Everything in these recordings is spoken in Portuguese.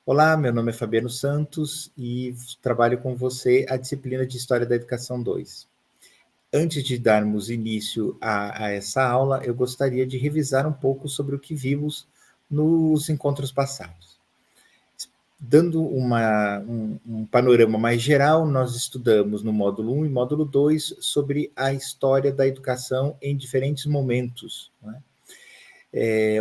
Olá, meu nome é Fabiano Santos e trabalho com você a disciplina de História da Educação 2. Antes de darmos início a essa aula, eu gostaria de revisar um pouco sobre o que vimos nos encontros passados. Dando um panorama mais geral, nós estudamos no módulo 1 e módulo 2 sobre a história da educação em diferentes momentos, né?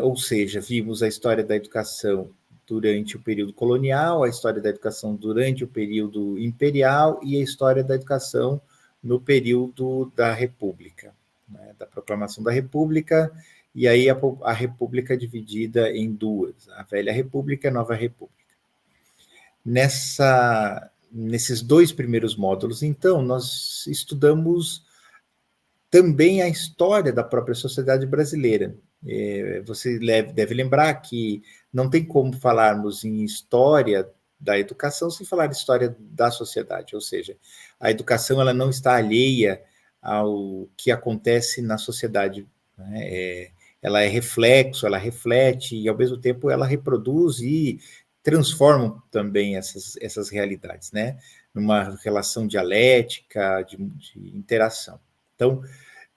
Ou seja, vimos a história da educação durante o período colonial, a história da educação durante o período imperial e a história da educação no período da República, né, da proclamação da República, e aí a República dividida em duas, a Velha República e a Nova República. Nesses dois primeiros módulos, então, nós estudamos também a história da própria sociedade brasileira. Você deve lembrar que não tem como falarmos em história da educação sem falar de história da sociedade, ou seja, a educação ela não está alheia ao que acontece na sociedade, né? Ela é reflexo, ela reflete e, ao mesmo tempo, ela reproduz e transforma também essas realidades, né? Numa relação dialética, de interação. Então,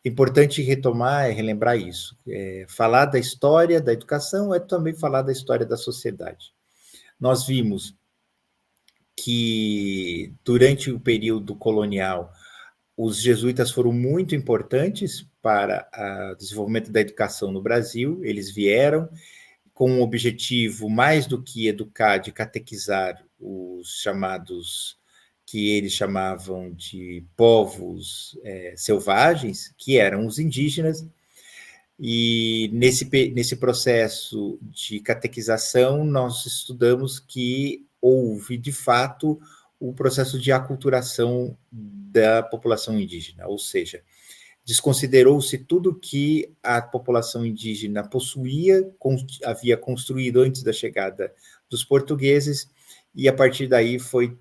é importante retomar e relembrar isso. Falar da história da educação é também falar da história da sociedade. Nós vimos que, durante o período colonial, os jesuítas foram muito importantes para o desenvolvimento da educação no Brasil. Eles vieram com um objetivo mais do que educar, de catequizar os chamados, que eles chamavam de povos selvagens, que eram os indígenas, e nesse processo de catequização nós estudamos que houve, de fato, o processo de aculturação da população indígena, ou seja, desconsiderou-se tudo que a população indígena possuía, havia construído antes da chegada dos portugueses, e a partir daí foi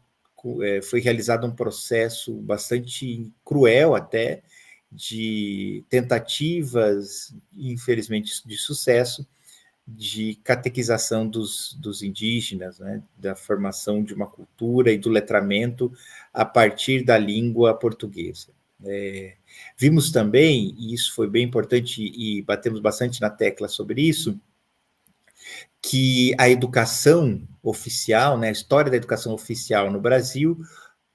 realizado um processo bastante cruel até, de tentativas, infelizmente de sucesso, de catequização dos indígenas, né, da formação de uma cultura e do letramento a partir da língua portuguesa. Vimos também, e isso foi bem importante e batemos bastante na tecla sobre isso, que a educação oficial, né, a história da educação oficial no Brasil,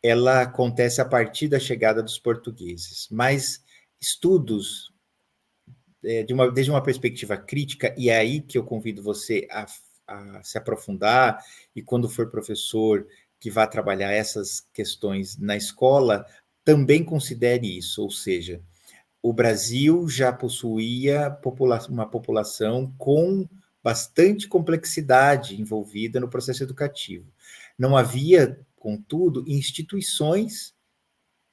ela acontece a partir da chegada dos portugueses, mas estudos desde uma perspectiva crítica, e é aí que eu convido você a se aprofundar, e quando for professor que vá trabalhar essas questões na escola, também considere isso, ou seja, o Brasil já possuía uma população com bastante complexidade envolvida no processo educativo. Não havia, contudo, instituições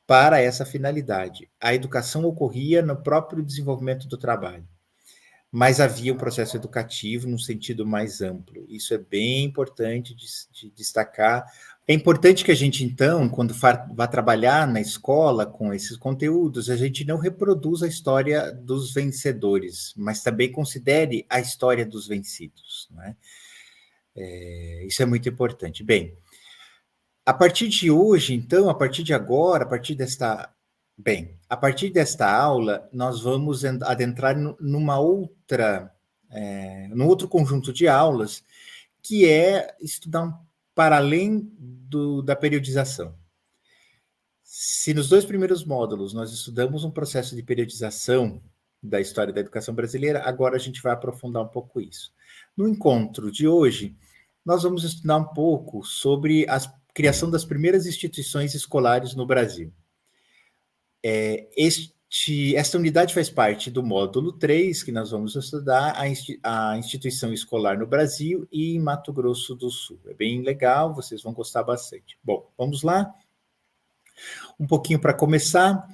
para essa finalidade. A educação ocorria no próprio desenvolvimento do trabalho, mas havia um processo educativo num sentido mais amplo. Isso é bem importante de destacar. É importante que a gente, então, quando vá trabalhar na escola com esses conteúdos, a gente não reproduza a história dos vencedores, mas também considere a história dos vencidos, né? Isso é muito importante. Bem, a partir de hoje, então, a partir de agora, a partir desta aula, nós vamos adentrar num outro conjunto de aulas, que é estudar para além da periodização. Se nos dois primeiros módulos nós estudamos um processo de periodização da história da educação brasileira, agora a gente vai aprofundar um pouco isso. No encontro de hoje, nós vamos estudar um pouco sobre a criação das primeiras instituições escolares no Brasil. Esta unidade faz parte do módulo 3, que nós vamos estudar a instituição escolar no Brasil e em Mato Grosso do Sul. É bem legal, vocês vão gostar bastante. Bom, vamos lá? Um pouquinho para começar.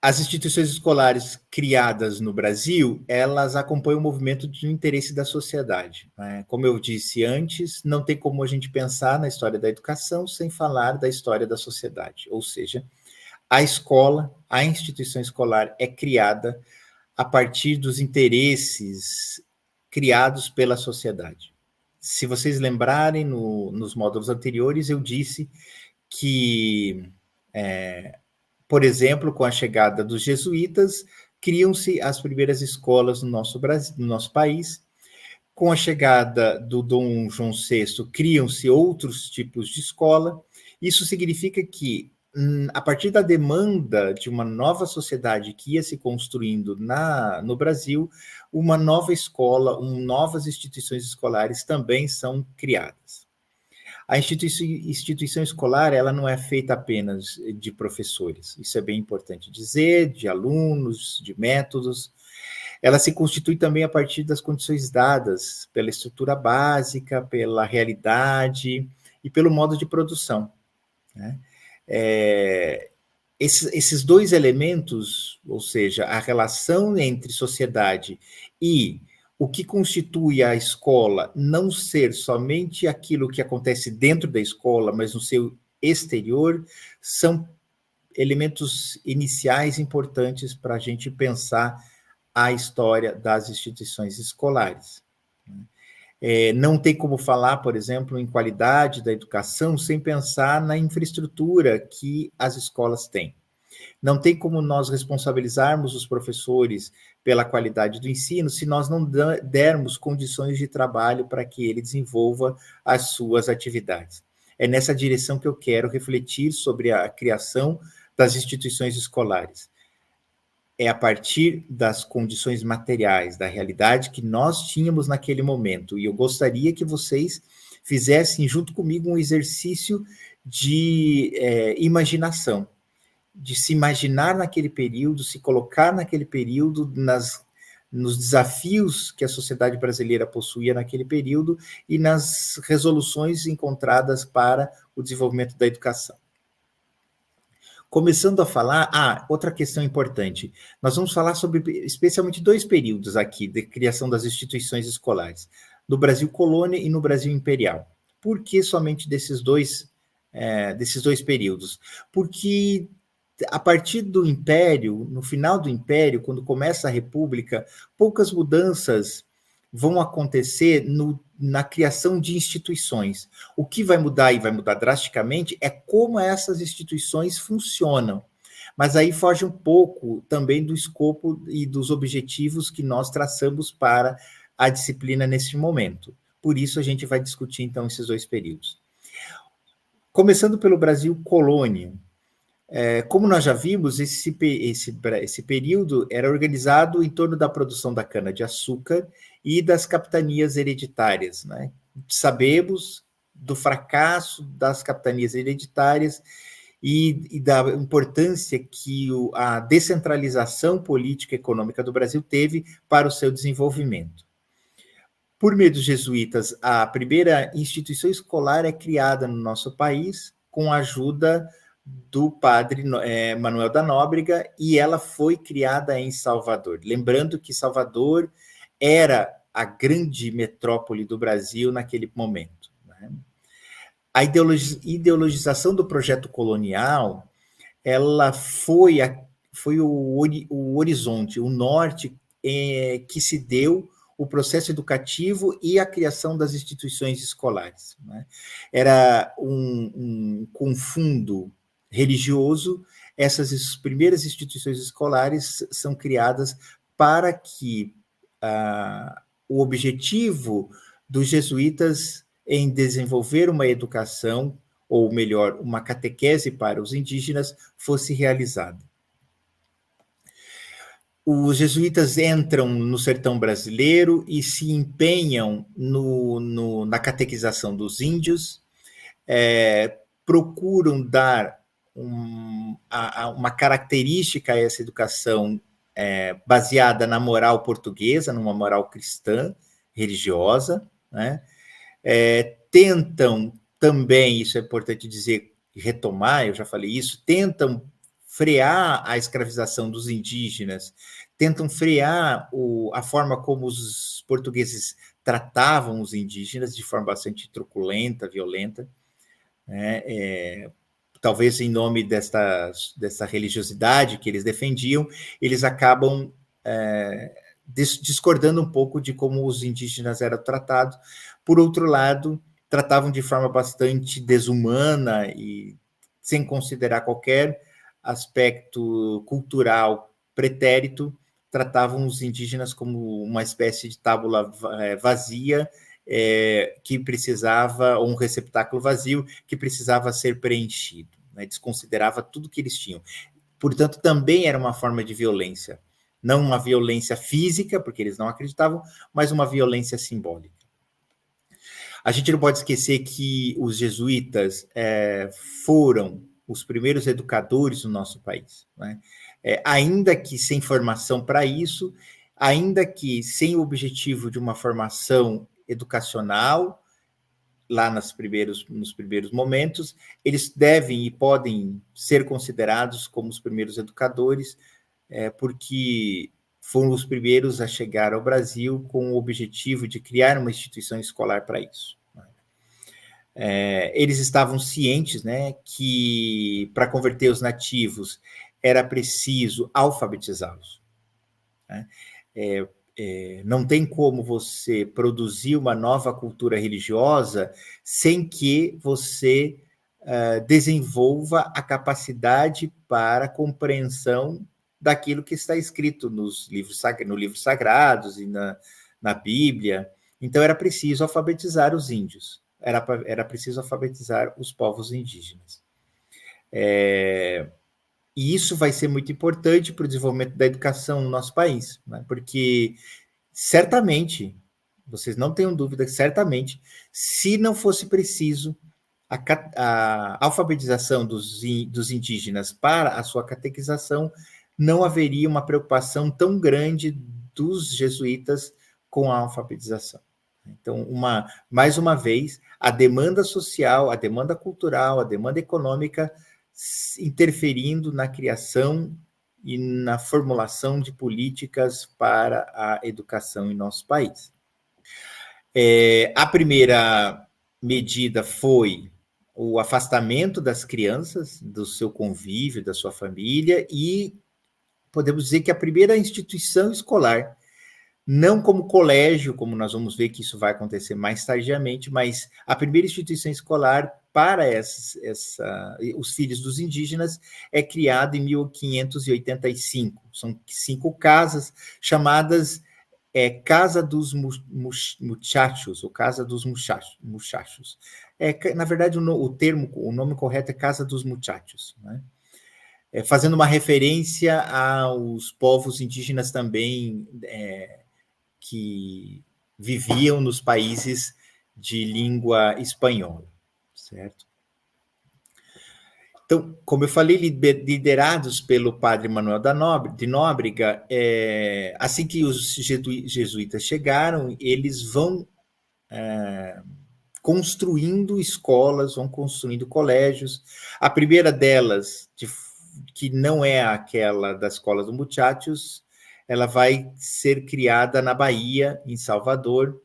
As instituições escolares criadas no Brasil, elas acompanham o movimento de interesse da sociedade, né? Como eu disse antes, não tem como a gente pensar na história da educação sem falar da história da sociedade, ou seja, a escola, a instituição escolar é criada a partir dos interesses criados pela sociedade. Se vocês lembrarem, nos módulos anteriores, eu disse que, por exemplo, com a chegada dos jesuítas, criam-se as primeiras escolas no nosso Brasil, no nosso país. Com a chegada do Dom João VI, criam-se outros tipos de escola. Isso significa que, a partir da demanda de uma nova sociedade que ia se construindo no Brasil, uma nova escola, novas instituições escolares também são criadas. A instituição escolar, ela não é feita apenas de professores, isso é bem importante dizer, de alunos, de métodos. Ela se constitui também a partir das condições dadas pela estrutura básica, pela realidade e pelo modo de produção, né? Esses dois elementos, ou seja, a relação entre sociedade e o que constitui a escola não ser somente aquilo que acontece dentro da escola, mas no seu exterior, são elementos iniciais importantes para a gente pensar a história das instituições escolares. Não tem como falar, por exemplo, em qualidade da educação sem pensar na infraestrutura que as escolas têm. Não tem como nós responsabilizarmos os professores pela qualidade do ensino se nós não dermos condições de trabalho para que ele desenvolva as suas atividades. É nessa direção que eu quero refletir sobre a criação das instituições escolares. É a partir das condições materiais, da realidade que nós tínhamos naquele momento. E eu gostaria que vocês fizessem junto comigo um exercício de imaginação, de se imaginar naquele período, se colocar naquele período, nos desafios que a sociedade brasileira possuía naquele período e nas resoluções encontradas para o desenvolvimento da educação. Começando a falar, outra questão importante, nós vamos falar sobre especialmente dois períodos aqui de criação das instituições escolares, no Brasil colônia e no Brasil imperial. Por que somente desses dois períodos? Porque a partir do Império, no final do Império, quando começa a República, poucas mudanças vão acontecer na criação de instituições. O que vai mudar, e vai mudar drasticamente, é como essas instituições funcionam. Mas aí foge um pouco também do escopo e dos objetivos que nós traçamos para a disciplina neste momento. Por isso, a gente vai discutir, então, esses dois períodos. Começando pelo Brasil colônia. Como nós já vimos, esse período era organizado em torno da produção da cana-de-açúcar e das capitanias hereditárias, né? Sabemos do fracasso das capitanias hereditárias e da importância que a descentralização política e econômica do Brasil teve para o seu desenvolvimento. Por meio dos jesuítas, a primeira instituição escolar é criada no nosso país com a ajuda do padre Manuel da Nóbrega, e ela foi criada em Salvador. Lembrando que Salvador era a grande metrópole do Brasil naquele momento, né? A ideologização do projeto colonial, ela foi o horizonte, o norte que se deu o processo educativo e a criação das instituições escolares, né? Era um confundo religioso. Essas primeiras instituições escolares são criadas para que o objetivo dos jesuítas em desenvolver uma educação, ou melhor, uma catequese para os indígenas, fosse realizada. Os jesuítas entram no sertão brasileiro e se empenham na catequização dos índios, procuram dar uma característica a essa educação baseada na moral portuguesa, numa moral cristã, religiosa, né? Tentam também, isso é importante dizer, retomar, eu já falei isso, tentam frear a escravização dos indígenas, tentam frear a forma como os portugueses tratavam os indígenas de forma bastante truculenta, violenta, né? Talvez em nome dessa religiosidade que eles defendiam, eles acabam discordando um pouco de como os indígenas eram tratados. Por outro lado, tratavam de forma bastante desumana e sem considerar qualquer aspecto cultural pretérito, tratavam os indígenas como uma espécie de tábula vazia, que precisava, ou um receptáculo vazio, que precisava ser preenchido, né? Desconsiderava tudo que eles tinham. Portanto, também era uma forma de violência. Não uma violência física, porque eles não acreditavam, mas uma violência simbólica. A gente não pode esquecer que os jesuítas foram os primeiros educadores no nosso país, né? Ainda que sem formação para isso, ainda que sem o objetivo de uma formação educacional, lá nos primeiros momentos, eles devem e podem ser considerados como os primeiros educadores, porque foram os primeiros a chegar ao Brasil com o objetivo de criar uma instituição escolar para isso. Eles estavam cientes, né, que para converter os nativos era preciso alfabetizá-los, né? Não tem como você produzir uma nova cultura religiosa sem que você desenvolva a capacidade para compreensão daquilo que está escrito nos livros sagrados e na Bíblia. Então, era preciso alfabetizar os índios, era preciso alfabetizar os povos indígenas. E isso vai ser muito importante para o desenvolvimento da educação no nosso país, né? Porque certamente, vocês não tenham dúvida, certamente, se não fosse preciso a alfabetização dos indígenas para a sua catequização, não haveria uma preocupação tão grande dos jesuítas com a alfabetização. Então, mais uma vez, a demanda social, a demanda cultural, a demanda econômica interferindo na criação e na formulação de políticas para a educação em nosso país. A primeira medida foi o afastamento das crianças do seu convívio, da sua família, e podemos dizer que a primeira instituição escolar, não como colégio, como nós vamos ver que isso vai acontecer mais tardiamente, mas a primeira instituição escolar para os filhos dos indígenas é criada em 1585. São 5 casas chamadas Casa dos Muchachos, ou Casa dos Muchachos. Na verdade, o nome correto é Casa dos Muchachos, né? Fazendo uma referência aos povos indígenas também que viviam nos países de língua espanhola, certo? Então, como eu falei, liderados pelo padre Manuel de Nóbrega, assim que os jesuítas chegaram, eles vão construindo escolas, vão construindo colégios. A primeira delas, que não é aquela da Escola dos Muchachos, ela vai ser criada na Bahia, em Salvador,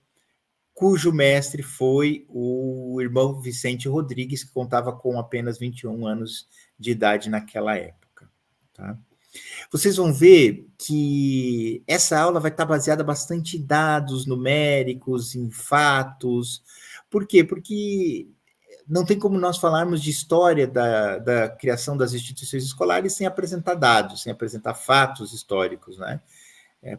cujo mestre foi o irmão Vicente Rodrigues, que contava com apenas 21 anos de idade naquela época, tá? Vocês vão ver que essa aula vai estar baseada bastante em dados numéricos, em fatos. Por quê? Porque não tem como nós falarmos de história da criação das instituições escolares sem apresentar dados, sem apresentar fatos históricos, né?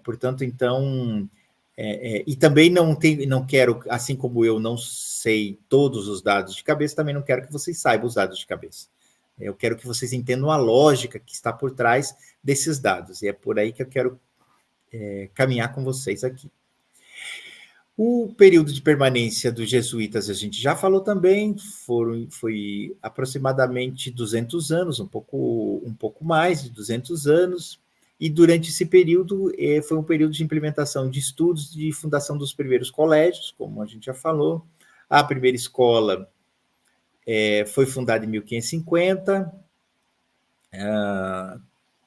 Portanto, então... e também não quero, assim como eu não sei todos os dados de cabeça, também não quero que vocês saibam os dados de cabeça. Eu quero que vocês entendam a lógica que está por trás desses dados, e é por aí que eu quero caminhar com vocês aqui. O período de permanência dos jesuítas, a gente já falou também, foi aproximadamente 200 anos, um pouco mais de 200 anos, e durante esse período foi um período de implementação de estudos de fundação dos primeiros colégios, como a gente já falou. A primeira escola foi fundada em 1550,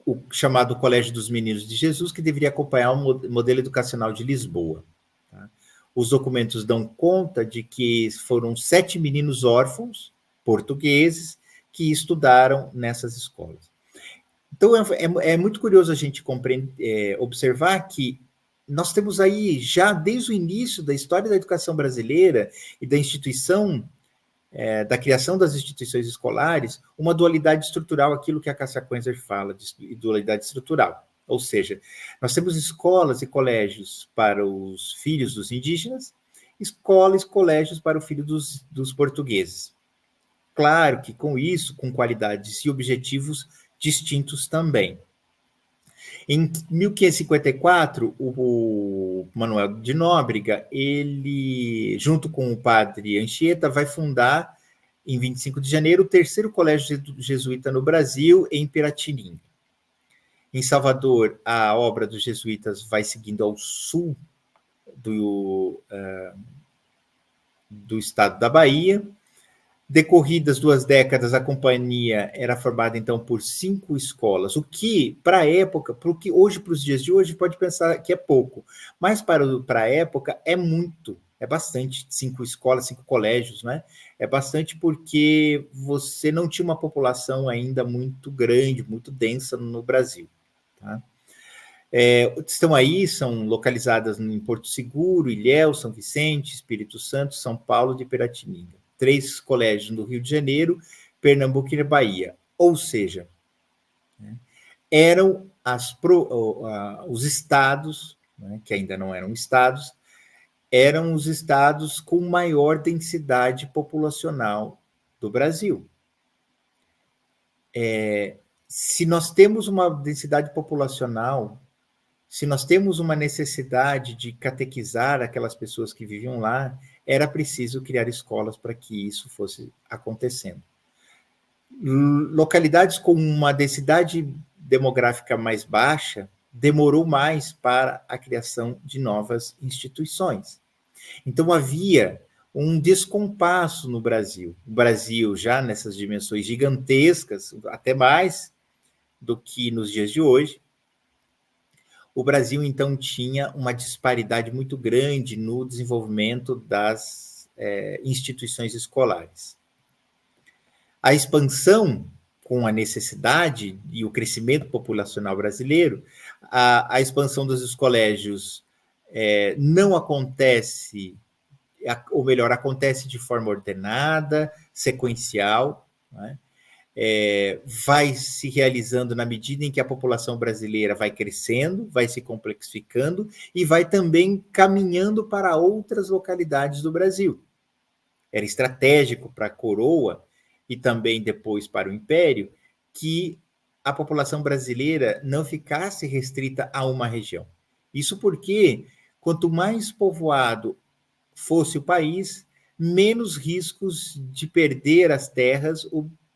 o chamado Colégio dos Meninos de Jesus, que deveria acompanhar o modelo educacional de Lisboa, tá? Os documentos dão conta de que foram 7 meninos órfãos portugueses que estudaram nessas escolas. Então, é muito curioso a gente observar que nós temos aí, já desde o início da história da educação brasileira e da instituição, da criação das instituições escolares, uma dualidade estrutural, aquilo que a Cássia Koenzer fala de dualidade estrutural. Ou seja, nós temos escolas e colégios para os filhos dos indígenas, escolas e colégios para o filho dos portugueses. Claro que com isso, com qualidades e objetivos distintos também. Em 1554, o Manuel de Nóbrega, ele, junto com o padre Anchieta, vai fundar, em 25 de janeiro, o terceiro colégio jesuíta no Brasil, em Piratininga. Em Salvador, a obra dos jesuítas vai seguindo ao sul do estado da Bahia. Decorridas 2 décadas, a companhia era formada, então, por 5 escolas, o que, para a época, porque hoje, para os dias de hoje, pode pensar que é pouco, mas para a época é muito, é bastante, 5 escolas, 5 colégios, né? É bastante porque você não tinha uma população ainda muito grande, muito densa no Brasil, tá? Estão aí, são localizadas em Porto Seguro, Ilhéus, São Vicente, Espírito Santo, São Paulo de Piratininga. 3 colégios no Rio de Janeiro, Pernambuco e Bahia. Ou seja, né, eram os estados, né, que ainda não eram estados, eram os estados com maior densidade populacional do Brasil. Se nós temos uma densidade populacional, se nós temos uma necessidade de catequizar aquelas pessoas que viviam lá, era preciso criar escolas para que isso fosse acontecendo. Localidades com uma densidade demográfica mais baixa, demorou mais para a criação de novas instituições. Então, havia um descompasso no Brasil. O Brasil, já nessas dimensões gigantescas, até mais do que nos dias de hoje, o Brasil, então, tinha uma disparidade muito grande no desenvolvimento das instituições escolares. A expansão com a necessidade e o crescimento populacional brasileiro, a expansão dos colégios não acontece, ou melhor, acontece de forma ordenada, sequencial, né? Vai se realizando na medida em que a população brasileira vai crescendo, vai se complexificando e vai também caminhando para outras localidades do Brasil. Era estratégico para a coroa e também depois para o Império que a população brasileira não ficasse restrita a uma região. Isso porque, quanto mais povoado fosse o país, menos riscos de perder as terras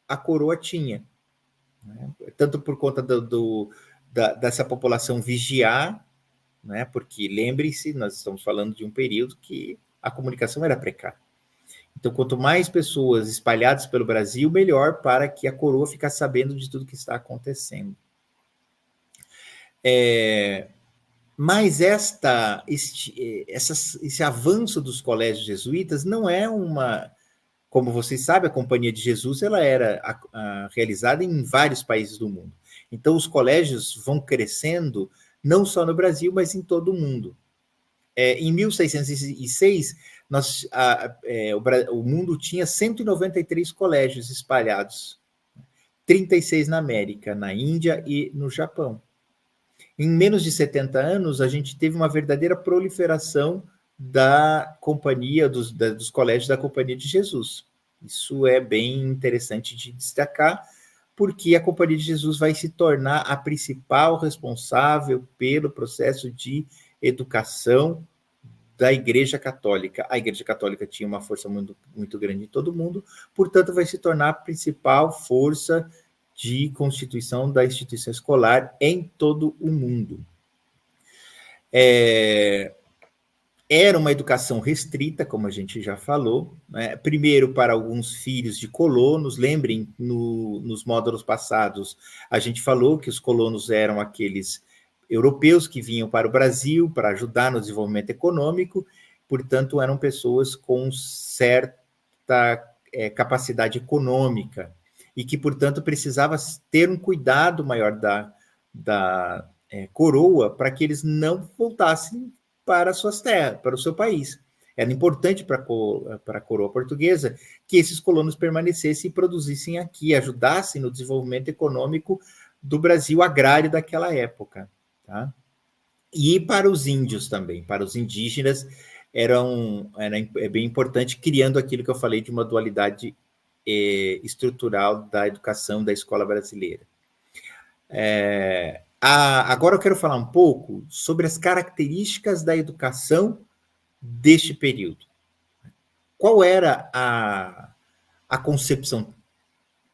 a coroa tinha, né? Tanto por conta dessa população vigiar, né? Porque lembre-se, nós estamos falando de um período que a comunicação era precária. Então, quanto mais pessoas espalhadas pelo Brasil, melhor para que a coroa ficasse sabendo de tudo que está acontecendo. Mas esse avanço dos colégios jesuítas não é uma... Como vocês sabem, a Companhia de Jesus ela era realizada em vários países do mundo. Então, os colégios vão crescendo não só no Brasil, mas em todo o mundo. Em 1606, o mundo tinha 193 colégios espalhados, 36 na América, na Índia e no Japão. Em menos de 70 anos, a gente teve uma verdadeira proliferação da companhia, dos colégios da Companhia de Jesus. Isso é bem interessante de destacar, porque a Companhia de Jesus vai se tornar a principal responsável pelo processo de educação da Igreja Católica. A Igreja Católica tinha uma força muito, muito grande em todo o mundo, portanto, vai se tornar a principal força de constituição da instituição escolar em todo o mundo. Era uma educação restrita, como a gente já falou, né? Primeiro para alguns filhos de colonos. Lembrem, nos módulos passados, a gente falou que os colonos eram aqueles europeus que vinham para o Brasil para ajudar no desenvolvimento econômico, portanto, eram pessoas com certa capacidade econômica e que, portanto, precisava ter um cuidado maior coroa para que eles não voltassem para suas terras, para o seu país. Era importante para a coroa portuguesa que esses colonos permanecessem e produzissem aqui, ajudassem no desenvolvimento econômico do Brasil agrário daquela época. Tá? E para os índios também, para os indígenas, era bem importante, criando aquilo que eu falei de uma dualidade estrutural da educação da escola brasileira. Agora eu quero falar um pouco sobre as características da educação deste período. Qual era a concepção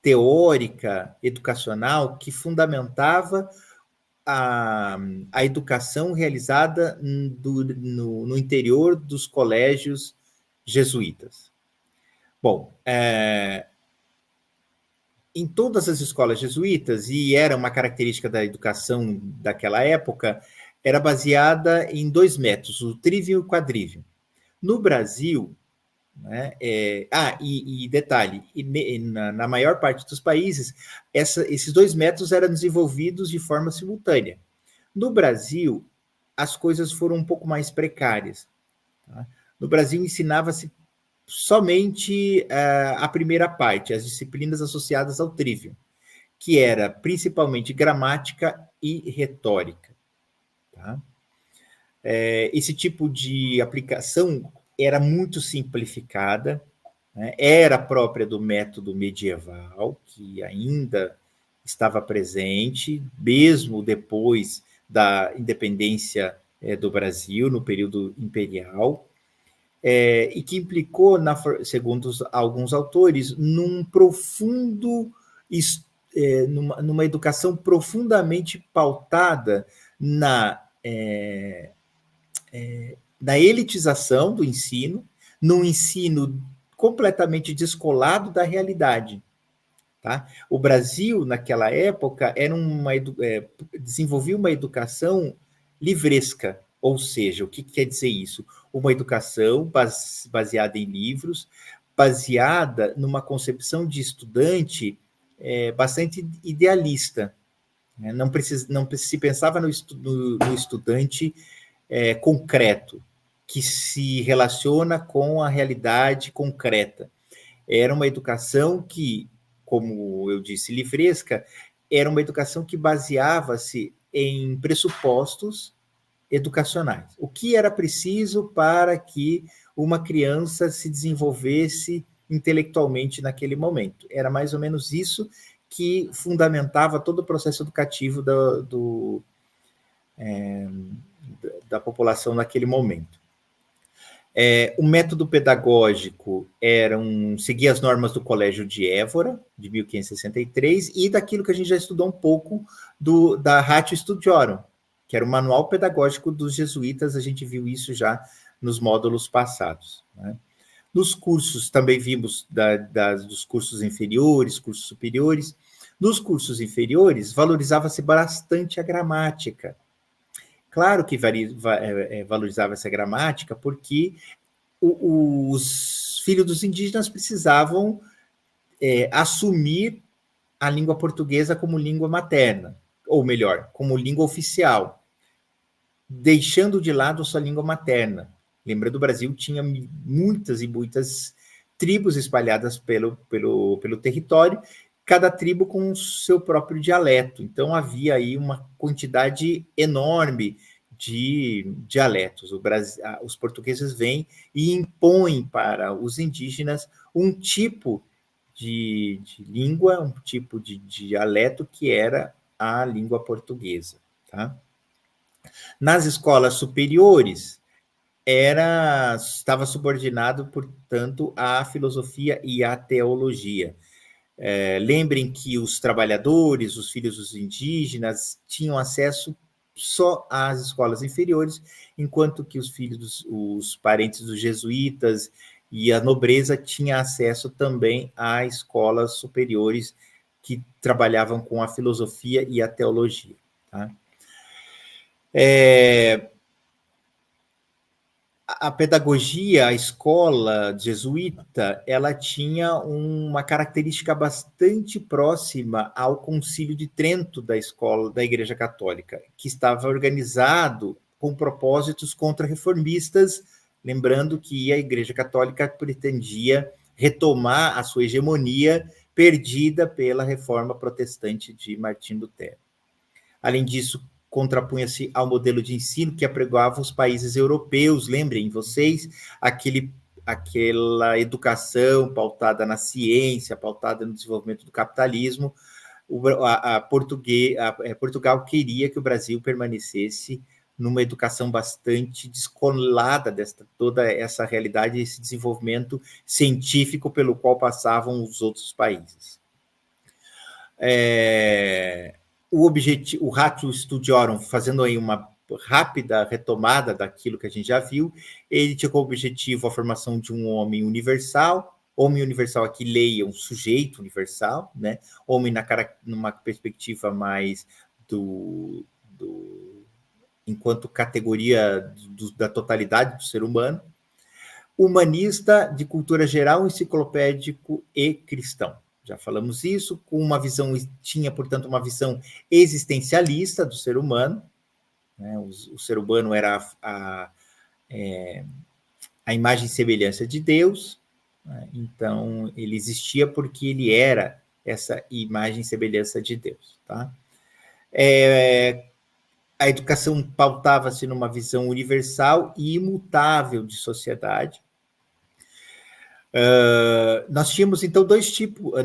teórica, educacional, que fundamentava a educação realizada no interior dos colégios jesuítas? Bom, em todas as escolas jesuítas, e era uma característica da educação daquela época, era baseada em 2 métodos, o trívio e o quadrívio. No Brasil, né, detalhe, na maior parte dos países, esses 2 métodos eram desenvolvidos de forma simultânea. No Brasil, as coisas foram um pouco mais precárias. Tá? No Brasil, ensinava-se somente a primeira parte, as disciplinas associadas ao trívio, que era principalmente gramática e retórica. Tá? Esse tipo de aplicação era muito simplificada, né? Era própria do método medieval, que ainda estava presente, mesmo depois da independência do Brasil, no período imperial, e que implicou, segundo alguns autores, numa educação profundamente pautada na elitização do ensino, num ensino completamente descolado da realidade. Tá? O Brasil, naquela época, desenvolvia uma educação livresca, ou seja, o que quer dizer isso? Uma educação baseada em livros, baseada numa concepção de estudante bastante idealista. Né? Não se pensava no estudante concreto, que se relaciona com a realidade concreta. Era uma educação que, como eu disse, livresca, era uma educação que baseava-se em pressupostos educacionais. O que era preciso para que uma criança se desenvolvesse intelectualmente naquele momento? Era mais ou menos isso que fundamentava todo o processo educativo da população naquele momento. O método pedagógico seguia as normas do Colégio de Évora, de 1563, e daquilo que a gente já estudou um pouco da Ratio Studiorum, que era o manual pedagógico dos jesuítas. A gente viu isso já nos módulos passados. Né? Nos cursos, também vimos dos cursos inferiores, cursos superiores. Nos cursos inferiores, valorizava-se bastante a gramática. Claro que valorizava essa gramática, porque os filhos dos indígenas precisavam assumir a língua portuguesa como língua materna, ou melhor, como língua oficial, deixando de lado a sua língua materna. Lembrando, o Brasil tinha muitas e muitas tribos espalhadas pelo território, cada tribo com o seu próprio dialeto. Então, havia aí uma quantidade enorme de dialetos. Os portugueses vêm e impõem para os indígenas um tipo de língua, um tipo de dialeto que era a língua portuguesa. Tá? Nas escolas superiores, estava subordinado, portanto, à filosofia e à teologia. Lembrem que os trabalhadores, os filhos dos indígenas, tinham acesso só às escolas inferiores, enquanto que os parentes dos jesuítas e a nobreza tinham acesso também a escolas superiores que trabalhavam com a filosofia e a teologia. Tá? a pedagogia, a escola jesuíta, ela tinha uma característica bastante próxima ao Concílio de Trento da escola da Igreja Católica, que estava organizado com propósitos contra-reformistas, lembrando que a Igreja Católica pretendia retomar a sua hegemonia perdida pela reforma protestante de Martim Lutero. Além disso, contrapunha-se ao modelo de ensino que apregava os países europeus, lembrem vocês, aquela educação pautada na ciência, pautada no desenvolvimento do capitalismo. Portugal queria que o Brasil permanecesse numa educação bastante descolada desta toda essa realidade, esse desenvolvimento científico pelo qual passavam os outros países. O Ratio Studiorum, fazendo aí uma rápida retomada daquilo que a gente já viu, ele tinha como objetivo a formação de um homem universal aqui leia um sujeito universal, né? Homem numa perspectiva mais enquanto categoria da totalidade do ser humano, humanista, de cultura geral, enciclopédico e cristão. Já falamos isso, com uma visão, tinha, portanto, uma visão existencialista do ser humano, né? O ser humano era a imagem e semelhança de Deus, né? Então, ele existia porque ele era essa imagem e semelhança de Deus, tá? A educação pautava-se numa visão universal e imutável de sociedade. Nós tínhamos, então,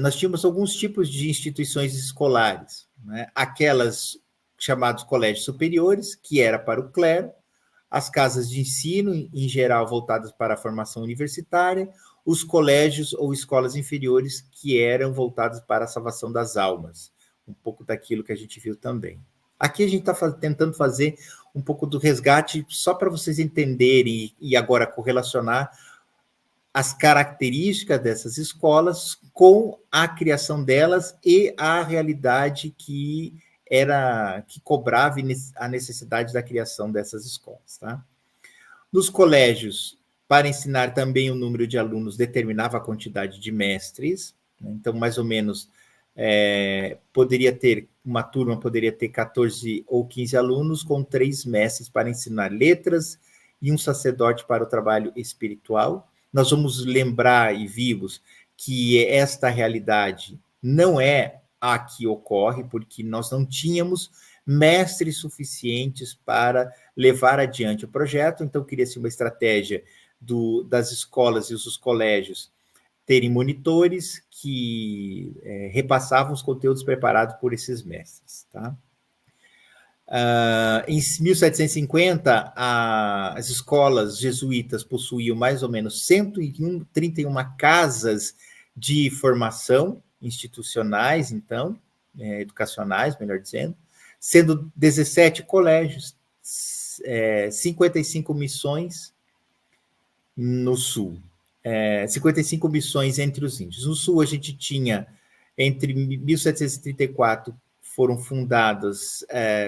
nós tínhamos alguns tipos de instituições escolares, né? Aquelas chamadas colégios superiores, que era para o clero, as casas de ensino, em geral, voltadas para a formação universitária, os colégios ou escolas inferiores, que eram voltadas para a salvação das almas, um pouco daquilo que a gente viu também. Aqui a gente está tentando fazer um pouco do resgate, só para vocês entenderem e agora correlacionar as características dessas escolas com a criação delas e a realidade que cobrava a necessidade da criação dessas escolas, tá? Nos colégios, para ensinar também o número de alunos, determinava a quantidade de mestres, né? Então, mais ou menos, uma turma poderia ter 14 ou 15 alunos, com 3 mestres para ensinar letras e um sacerdote para o trabalho espiritual. Nós vamos lembrar e vimos que esta realidade não é a que ocorre, porque nós não tínhamos mestres suficientes para levar adiante o projeto, então cria-se uma estratégia das escolas e os colégios terem monitores que repassavam os conteúdos preparados por esses mestres, tá? Em 1750, as escolas jesuítas possuíam mais ou menos 131 casas de formação institucionais, então, educacionais, melhor dizendo, sendo 17 colégios, 55 missões no sul, 55 missões entre os índios. No sul, a gente tinha, entre 1734, foram fundadas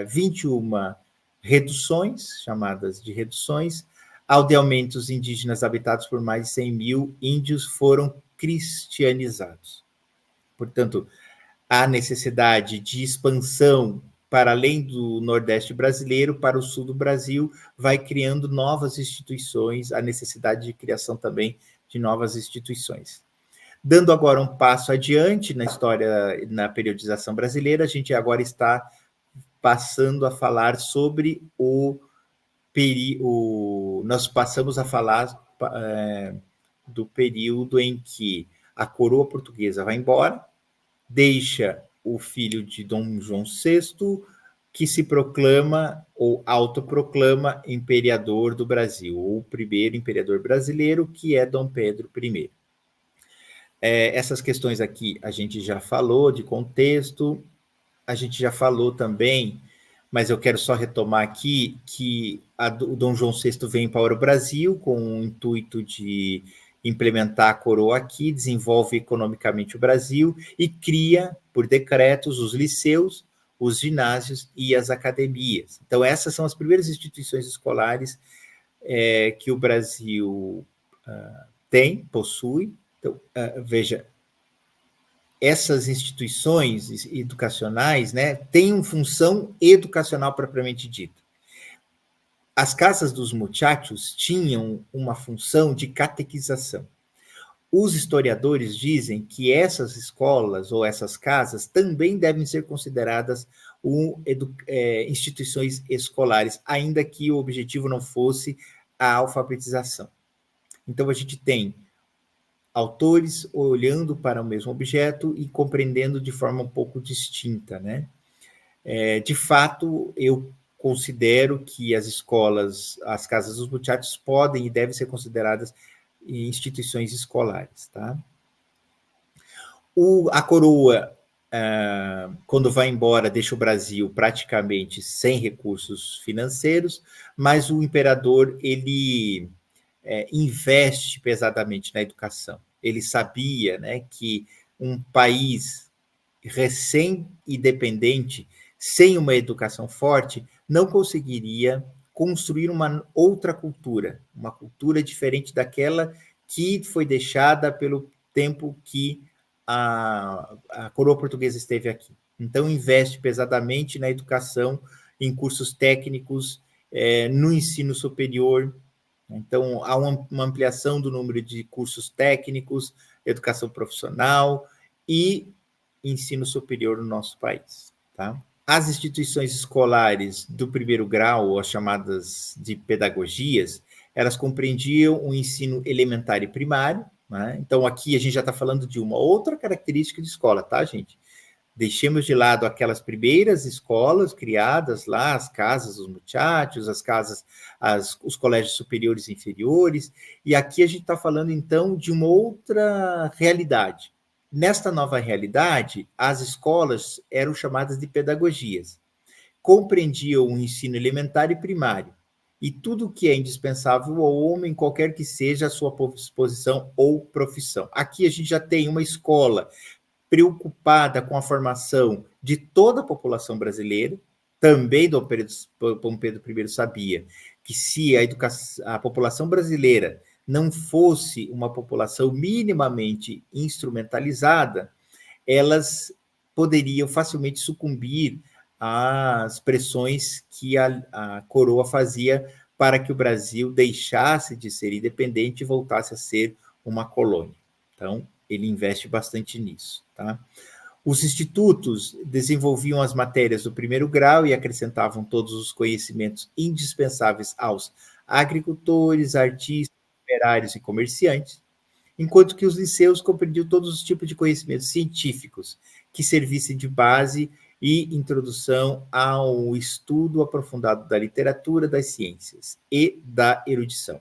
21 reduções, chamadas de reduções, aldeamentos indígenas habitados por mais de 100 mil índios foram cristianizados. Portanto, a necessidade de expansão para além do Nordeste brasileiro, para o Sul do Brasil, vai criando novas instituições, a necessidade de criação também de novas instituições. Dando agora um passo adiante na história, na periodização brasileira, a gente agora está passando a falar sobre nós passamos a falar do período em que a coroa portuguesa vai embora, deixa o filho de Dom João VI, que se proclama ou autoproclama imperador do Brasil, ou o primeiro imperador brasileiro, que é Dom Pedro I. Essas questões aqui a gente já falou de contexto, a gente já falou também, mas eu quero só retomar aqui que o Dom João VI vem para o Brasil com o intuito de implementar a coroa aqui, desenvolve economicamente o Brasil e cria, por decretos, os liceus, os ginásios e as academias. Então, essas são as primeiras instituições escolares que o Brasil possui. Então, veja, essas instituições educacionais, né, têm uma função educacional propriamente dita. As casas dos muchachos tinham uma função de catequização. Os historiadores dizem que essas escolas ou essas casas também devem ser consideradas instituições escolares, ainda que o objetivo não fosse a alfabetização. Então, a gente tem autores olhando para o mesmo objeto e compreendendo de forma um pouco distinta, né? De fato, eu considero que as escolas, as casas dos muchachos podem e devem ser consideradas instituições escolares, tá? A coroa, quando vai embora, deixa o Brasil praticamente sem recursos financeiros, mas o imperador, ele investe pesadamente na educação. Ele sabia, né, que um país recém-independente, sem uma educação forte, não conseguiria construir uma outra cultura, uma cultura diferente daquela que foi deixada pelo tempo que a coroa portuguesa esteve aqui. Então, investe pesadamente na educação, em cursos técnicos, no ensino superior. Então, há uma ampliação do número de cursos técnicos, educação profissional e ensino superior no nosso país, tá? As instituições escolares do primeiro grau, ou as chamadas de pedagogias, elas compreendiam o ensino elementar e primário, né? Então, aqui a gente já está falando de uma outra característica de escola, tá, gente? Deixemos de lado aquelas primeiras escolas criadas lá, as casas dos muchachos, os colégios superiores e inferiores, e aqui a gente está falando, então, de uma outra realidade. Nesta nova realidade, as escolas eram chamadas de pedagogias. Compreendiam o ensino elementar e primário, e tudo o que é indispensável ao homem, qualquer que seja a sua posição ou profissão. Aqui a gente já tem uma escola preocupada com a formação de toda a população brasileira. Também Dom Pedro I sabia que se a população brasileira não fosse uma população minimamente instrumentalizada, elas poderiam facilmente sucumbir às pressões que a coroa fazia para que o Brasil deixasse de ser independente e voltasse a ser uma colônia. Então, ele investe bastante nisso, tá? Os institutos desenvolviam as matérias do primeiro grau e acrescentavam todos os conhecimentos indispensáveis aos agricultores, artistas, operários e comerciantes, enquanto que os liceus compreendiam todos os tipos de conhecimentos científicos que servissem de base e introdução ao estudo aprofundado da literatura, das ciências e da erudição.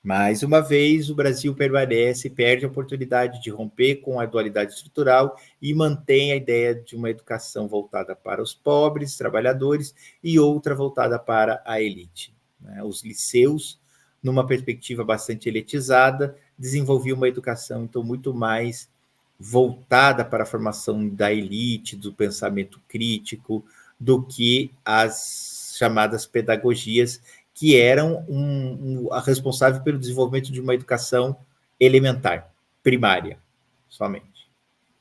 Mais uma vez, o Brasil perde a oportunidade de romper com a dualidade estrutural e mantém a ideia de uma educação voltada para os pobres, trabalhadores, e outra voltada para a elite. Os liceus, numa perspectiva bastante elitizada, desenvolviam uma educação, então, muito mais voltada para a formação da elite, do pensamento crítico, do que as chamadas pedagogias, que eram a responsável pelo desenvolvimento de uma educação elementar, primária, somente.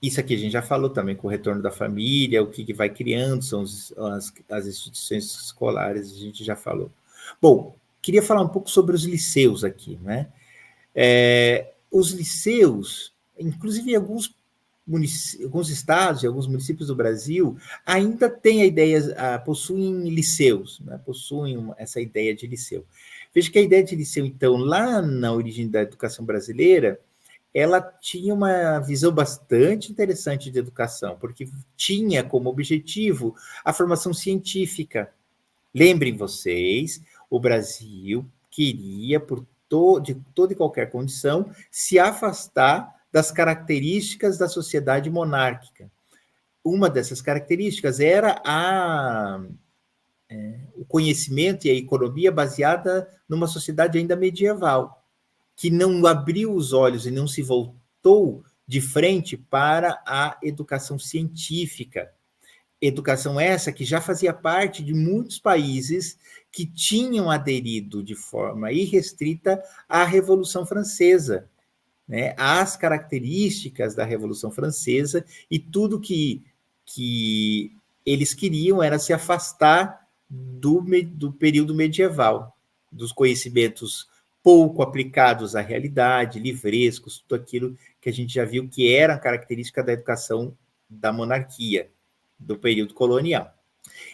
Isso aqui a gente já falou também com o retorno da família, o que vai criando, são as instituições escolares, a gente já falou. Bom, queria falar um pouco sobre os liceus aqui, né? Os liceus, inclusive em alguns estados e alguns municípios do Brasil, ainda têm a ideia, possuem liceus, né? Possuem essa ideia de liceu. Veja que a ideia de liceu, então, lá na origem da educação brasileira, ela tinha uma visão bastante interessante de educação, porque tinha como objetivo a formação científica. Lembrem vocês, o Brasil queria, de toda e qualquer condição, se afastar das características da sociedade monárquica. Uma dessas características era o conhecimento e a economia baseada numa sociedade ainda medieval, que não abriu os olhos e não se voltou de frente para a educação científica. Educação essa que já fazia parte de muitos países que tinham aderido de forma irrestrita à Revolução Francesa, né, às características da Revolução Francesa, e tudo que eles queriam era se afastar do período medieval, dos conhecimentos pouco aplicados à realidade, livrescos, tudo aquilo que a gente já viu que era característica da educação da monarquia, do período colonial.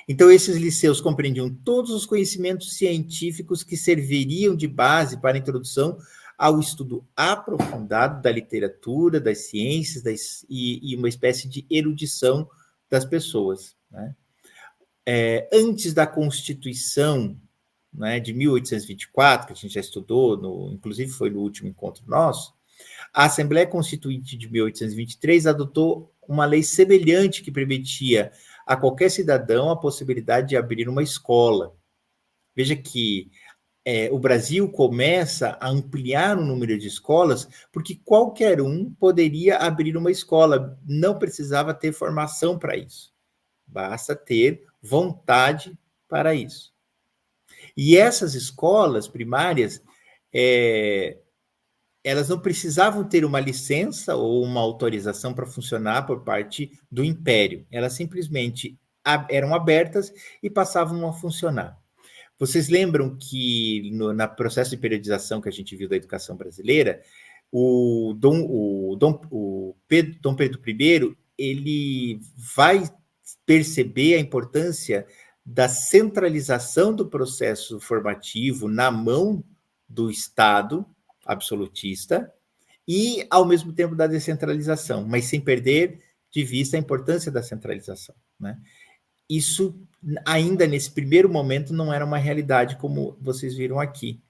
Então, esses liceus compreendiam todos os conhecimentos científicos que serviriam de base para a introdução ao estudo aprofundado da literatura, das ciências e uma espécie de erudição das pessoas. Né? Antes da Constituição, né, de 1824, que a gente já estudou, inclusive foi no último encontro nosso, a Assembleia Constituinte de 1823 adotou uma lei semelhante que permitia a qualquer cidadão a possibilidade de abrir uma escola. Veja que o Brasil começa a ampliar o número de escolas, porque qualquer um poderia abrir uma escola, não precisava ter formação para isso, basta ter vontade para isso. E essas escolas primárias, elas não precisavam ter uma licença ou uma autorização para funcionar por parte do Império. Elas simplesmente eram abertas e passavam a funcionar. Vocês lembram que no processo de periodização que a gente viu da educação brasileira, Dom Pedro I, ele vai perceber a importância da centralização do processo formativo na mão do Estado absolutista e, ao mesmo tempo, da descentralização, mas sem perder de vista a importância da centralização, né? Isso, ainda nesse primeiro momento, não era uma realidade, como vocês viram aqui.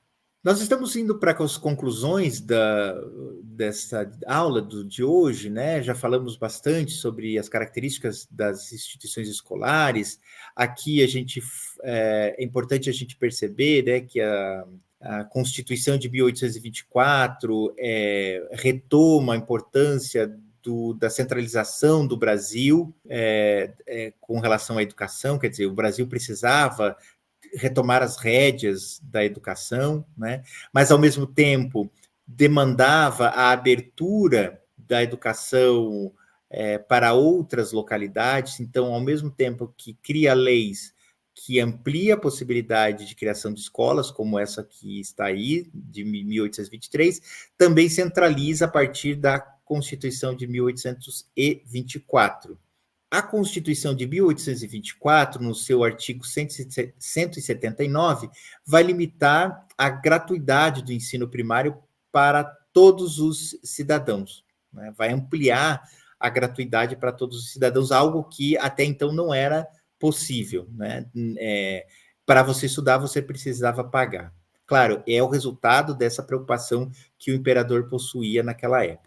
Nós estamos indo para as conclusões dessa aula de hoje, né? Já falamos bastante sobre as características das instituições escolares. Aqui é importante a gente perceber, né, que a Constituição de 1824 retoma a importância da centralização do Brasil com relação à educação, quer dizer, o Brasil precisava retomar as rédeas da educação, né? Mas, ao mesmo tempo, demandava a abertura da educação para outras localidades. Então, ao mesmo tempo que cria leis que amplia a possibilidade de criação de escolas, como essa que está aí, de 1823, também centraliza a partir da Constituição de 1824. A Constituição de 1824, no seu artigo 179, vai limitar a gratuidade do ensino primário para todos os cidadãos, né? Vai ampliar a gratuidade para todos os cidadãos, algo que até então não era possível, né? Para você estudar, você precisava pagar. Claro, é o resultado dessa preocupação que o imperador possuía naquela época.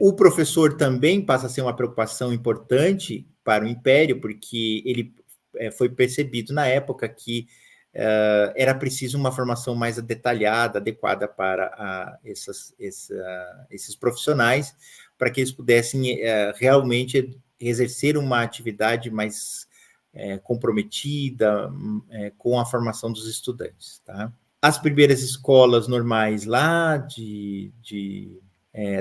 O professor também passa a ser uma preocupação importante para o Império, porque ele foi percebido na época que era preciso uma formação mais detalhada, adequada para esses profissionais, para que eles pudessem realmente exercer uma atividade mais comprometida com a formação dos estudantes. Tá? As primeiras escolas normais lá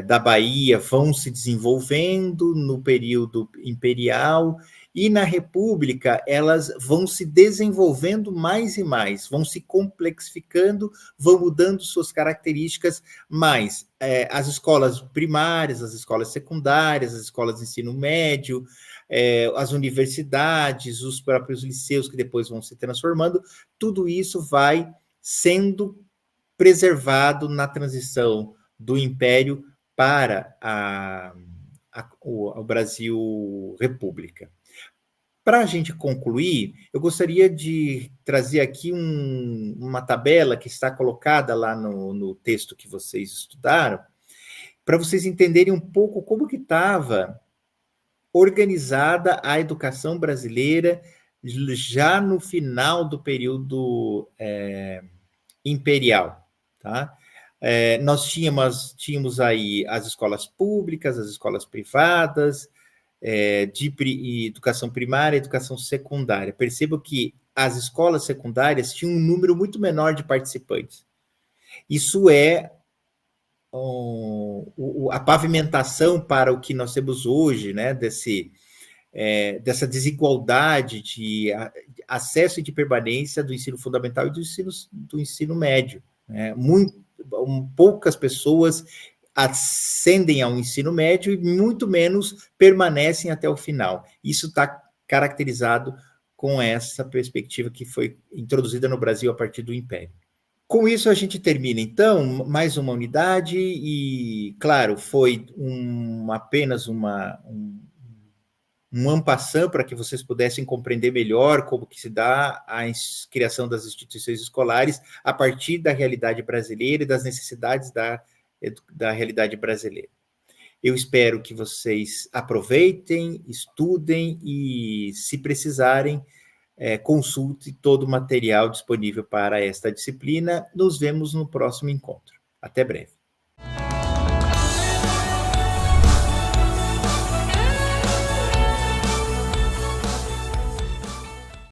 da Bahia vão se desenvolvendo no período imperial, e na República elas vão se desenvolvendo mais e mais, vão se complexificando, vão mudando suas características, mas as escolas primárias, as escolas secundárias, as escolas de ensino médio, as universidades, os próprios liceus que depois vão se transformando, tudo isso vai sendo preservado na transição do Império para o Brasil República. Para a gente concluir, eu gostaria de trazer aqui uma tabela que está colocada lá no texto que vocês estudaram, para vocês entenderem um pouco como que estava organizada a educação brasileira já no final do período imperial, tá? Nós tínhamos aí as escolas públicas, as escolas privadas, de educação primária e educação secundária. Percebo que as escolas secundárias tinham um número muito menor de participantes. Isso é a pavimentação para o que nós temos hoje, né, dessa desigualdade de acesso e de permanência do ensino fundamental e do ensino médio. Né? Poucas pessoas ascendem ao ensino médio e muito menos permanecem até o final. Isso está caracterizado com essa perspectiva que foi introduzida no Brasil a partir do Império. Com isso, a gente termina, então, mais uma unidade e, claro, foi apenas um en passant para que vocês pudessem compreender melhor como que se dá a criação das instituições escolares a partir da realidade brasileira e das necessidades da realidade brasileira. Eu espero que vocês aproveitem, estudem e, se precisarem, consulte todo o material disponível para esta disciplina. Nos vemos no próximo encontro. Até breve.